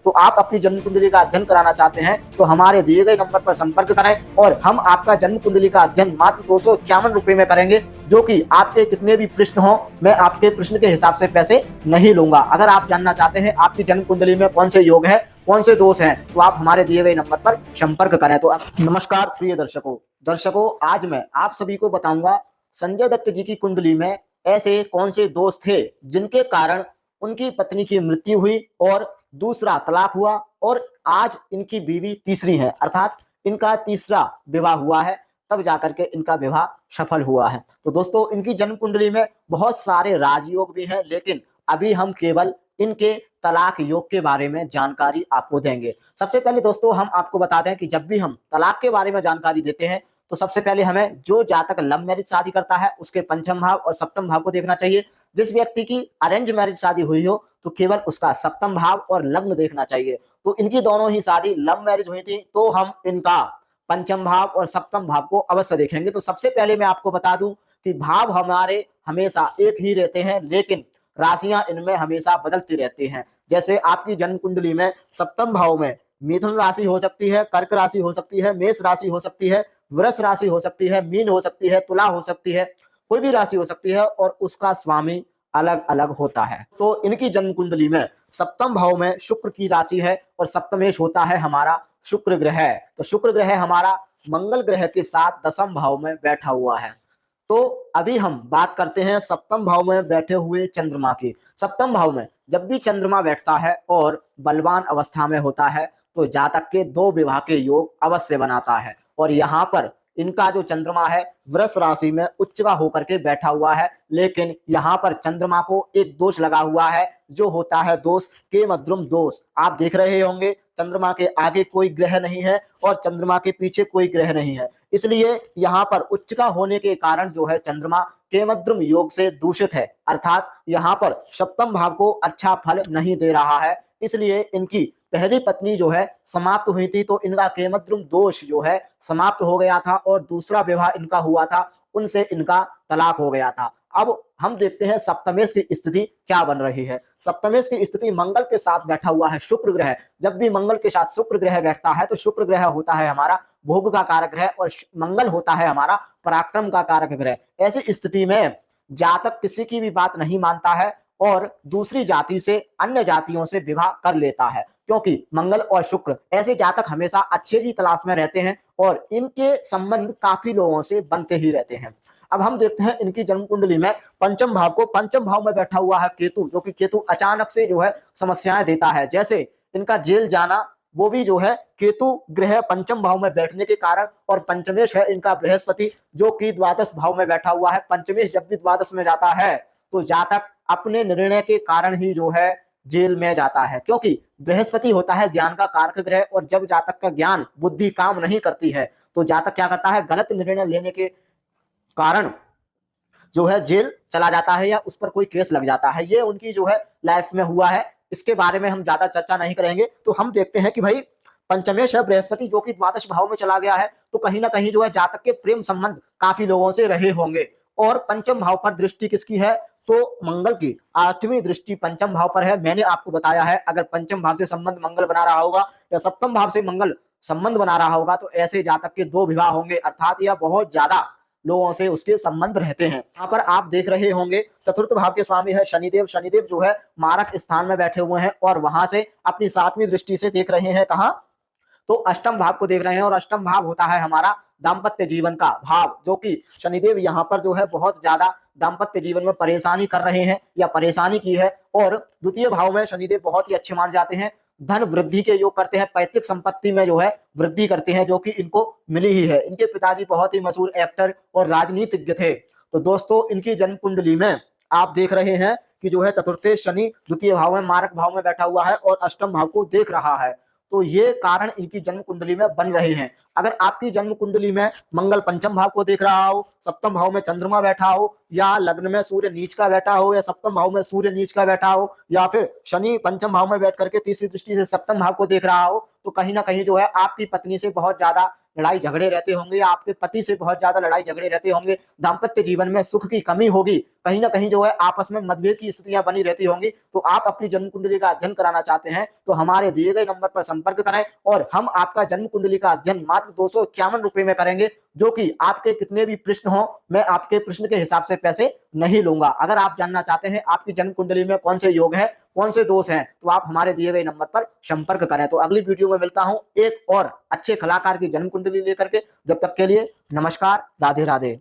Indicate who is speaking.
Speaker 1: तो आप अपनी जन्म कुंडली का अध्ययन कराना चाहते हैं तो हमारे दिए गए नंबर पर संपर्क करें और हम आपका जन्म कुंडली का अध्ययन मात्र 251 रुपए में करेंगे, जो कि आपके कितने भी प्रश्न हो मैं आपके प्रश्न के हिसाब से पैसे नहीं लूंगा। अगर आप जानना चाहते हैं आपकी जन्म कुंडली में कौन से योग है, कौन से दोष हैं, तो आप हमारे दिए गए नंबर पर संपर्क करें। तो नमस्कार प्रिय दर्शकों, आज मैं आप सभी को बताऊंगा संजय दत्त जी की कुंडली में ऐसे कौन से दोष थे जिनके कारण उनकी पत्नी की मृत्यु हुई और दूसरा तलाक हुआ और आज इनकी बीवी तीसरी है, अर्थात इनका तीसरा विवाह हुआ है, तब जाकर के इनका विवाह सफल हुआ है। तो दोस्तों, इनकी जन्म कुंडली में बहुत सारे राजयोग भी हैं, लेकिन अभी हम केवल इनके तलाक योग के बारे में जानकारी आपको देंगे। सबसे पहले दोस्तों हम आपको बताते हैं कि जब भी हम तलाक के बारे में जानकारी देते हैं तो सबसे पहले हमें जो जातक लव मैरिज शादी करता है उसके पंचम भाव और सप्तम भाव को देखना चाहिए। जिस व्यक्ति की अरेंज मैरिज शादी हुई हो तो केवल उसका सप्तम भाव और लग्न देखना चाहिए। तो इनकी दोनों ही शादी लव मैरिज हुई थी, तो हम इनका पंचम भाव और सप्तम भाव को अवश्य देखेंगे। तो सबसे पहले मैं आपको बता दूं कि भाव हमारे हमेशा एक ही रहते हैं, लेकिन राशियां इनमें हमेशा बदलती रहती हैं। जैसे आपकी जन्म कुंडली में सप्तम भाव में मिथुन राशि हो सकती है, कर्क राशि हो सकती है, मेष राशि हो सकती है, वृष राशि हो सकती है, मीन हो सकती है, तुला हो सकती है, कोई भी राशि हो सकती है और उसका स्वामी अलग अलग होता है। तो इनकी जन्म कुंडली में सप्तम भाव में शुक्र की राशि है और सप्तमेश होता है हमारा शुक्र ग्रह। तो शुक्र ग्रह हमारा मंगल ग्रह के साथ दसम भाव में बैठा हुआ है। तो अभी हम बात करते हैं सप्तम भाव में बैठे हुए चंद्रमा की। सप्तम भाव में जब भी चंद्रमा बैठता है और बलवान अवस्था में होता है तो जातक के दो विवाह के योग अवश्य बनाता है। और यहाँ पर इनका जो चंद्रमा है वृष राशि में उच्च का होकर के बैठा हुआ है, लेकिन यहाँ पर चंद्रमा को एक दोष लगा हुआ है जो होता है दोष के मद्रुम दोष। आप देख रहे होंगे चंद्रमा के आगे कोई ग्रह नहीं है और चंद्रमा के पीछे कोई ग्रह नहीं है, इसलिए यहाँ पर उच्च का होने के कारण जो है चंद्रमा केमद्रुम योग से दूषित है, अर्थात यहाँ पर सप्तम भाव को अच्छा फल नहीं दे रहा है। इसलिए इनकी पहली पत्नी जो है समाप्त हुई थी तो इनका केमद्रुम दोष जो है समाप्त हो गया था और दूसरा विवाह इनका हुआ था, उनसे इनका तलाक हो गया था। अब हम देखते हैं सप्तमेश की स्थिति क्या बन रही है। सप्तमेश की स्थिति मंगल के साथ बैठा हुआ है शुक्र ग्रह। जब भी मंगल के साथ शुक्र ग्रह बैठता है तो शुक्र ग्रह होता है हमारा भोग का कारक ग्रह और मंगल होता है हमारा पराक्रम का कारक ग्रह। ऐसी स्थिति में जातक किसी की भी बात नहीं मानता है और दूसरी जाति से अन्य जातियों से विवाह कर लेता है, क्योंकि मंगल और शुक्र ऐसे जातक हमेशा अच्छे की तलाश में रहते हैं और इनके संबंध काफी लोगों से बनते ही रहते हैं। अब हम देखते हैं इनकी जन्म कुंडली में पंचम भाव को। पंचम भाव में बैठा हुआ है केतु, जो कि केतु अचानक से जो है समस्याएं देता है। जैसे इनका जेल जाना वो भी जो है केतु ग्रह पंचम भाव में बैठने के कारण, और पंचमेश है इनका बृहस्पति जो कि द्वादश भाव में बैठा हुआ है। पंचमेश जब भी द्वादश में जाता है तो जातक अपने निर्णय के कारण ही जो है जेल में जाता है, क्योंकि बृहस्पति होता है ज्ञान का कारक ग्रह और जब जातक का ज्ञान बुद्धि काम नहीं करती है तो जातक क्या करता है, गलत निर्णय लेने के कारण जो है जेल चला जाता है या उस पर कोई केस लग जाता है। ये उनकी जो है लाइफ में हुआ है, इसके बारे में हम ज्यादा चर्चा नहीं करेंगे। तो हम देखते हैं कि भाई पंचमेश है बृहस्पति जो कि द्वादश भाव में चला गया है, तो कहीं ना कहीं जो है जातक के प्रेम संबंध काफी लोगों से रहे होंगे। और पंचम भाव पर दृष्टि किसकी है, तो मंगल की 8वीं दृष्टि पंचम भाव पर है। मैंने आपको बताया है अगर पंचम भाव से संबंध मंगल बना रहा होगा या सप्तम भाव से मंगल संबंध बना रहा होगा तो ऐसे जातक के दो विवाह होंगे, अर्थात यह बहुत ज्यादा लोगों से उसके संबंध रहते हैं। यहाँ पर आप देख रहे होंगे चतुर्थ भाव के स्वामी है शनिदेव। शनिदेव जो है मारक स्थान में बैठे हुए हैं और वहां से अपनी 7वीं दृष्टि से देख रहे हैं कहां, तो अष्टम भाव को देख रहे हैं। और अष्टम भाव होता है हमारा दाम्पत्य जीवन का भाव, जो कि शनिदेव यहाँ पर जो है बहुत ज्यादा दाम्पत्य जीवन में परेशानी कर रहे हैं या परेशानी की है। और द्वितीय भाव में शनिदेव बहुत ही अच्छे मान जाते हैं, धन वृद्धि के योग करते हैं, पैतृक संपत्ति में जो है वृद्धि करते हैं, जो कि इनको मिली ही है। इनके पिताजी बहुत ही मशहूर एक्टर और राजनीतिज्ञ थे। तो दोस्तों इनकी जन्म कुंडली में आप देख रहे हैं कि जो है चतुर्थ शनि द्वितीय भाव में मारक भाव में बैठा हुआ है और अष्टम भाव को देख रहा है। तो ये कारण इनकी जन्म कुंडली में बन रहे हैं। अगर आपकी जन्म कुंडली में मंगल पंचम भाव को देख रहा हो, सप्तम भाव में चंद्रमा बैठा हो, या लग्न में सूर्य नीच का बैठा हो, या सप्तम भाव में सूर्य नीच का बैठा हो, या फिर शनि पंचम भाव में बैठ करके तीसरी दृष्टि से सप्तम भाव को देख रहा हो, तो कहीं ना कहीं जो है आपकी पत्नी से बहुत ज्यादा लड़ाई झगड़े रहते होंगे, आपके पति से बहुत ज्यादा लड़ाई झगड़े रहते होंगे, दाम्पत्य जीवन में सुख की कमी होगी, कहीं ना कहीं जो है आपस में मतभेद की स्थितियां बनी रहती होंगी, तो आप अपनी जन्म कुंडली का अध्ययन कराना चाहते हैं तो हमारे दिए गए नंबर पर संपर्क करें और हम आपका जन्म कुंडली का अध्ययन मात्र 251 रुपए में करेंगे, जो कि आपके कितने भी प्रश्न हो मैं आपके प्रश्न के हिसाब से पैसे नहीं लूंगा। अगर आप जानना चाहते हैं आपकी जन्म कुंडली में कौन से योग है, कौन से दोष हैं, तो आप हमारे दिए गए नंबर पर संपर्क करें। तो अगली वीडियो में मिलता हूं एक और अच्छे कलाकार की जन्म कुंडली लेकर के। जब तक के लिए नमस्कार, राधे राधे।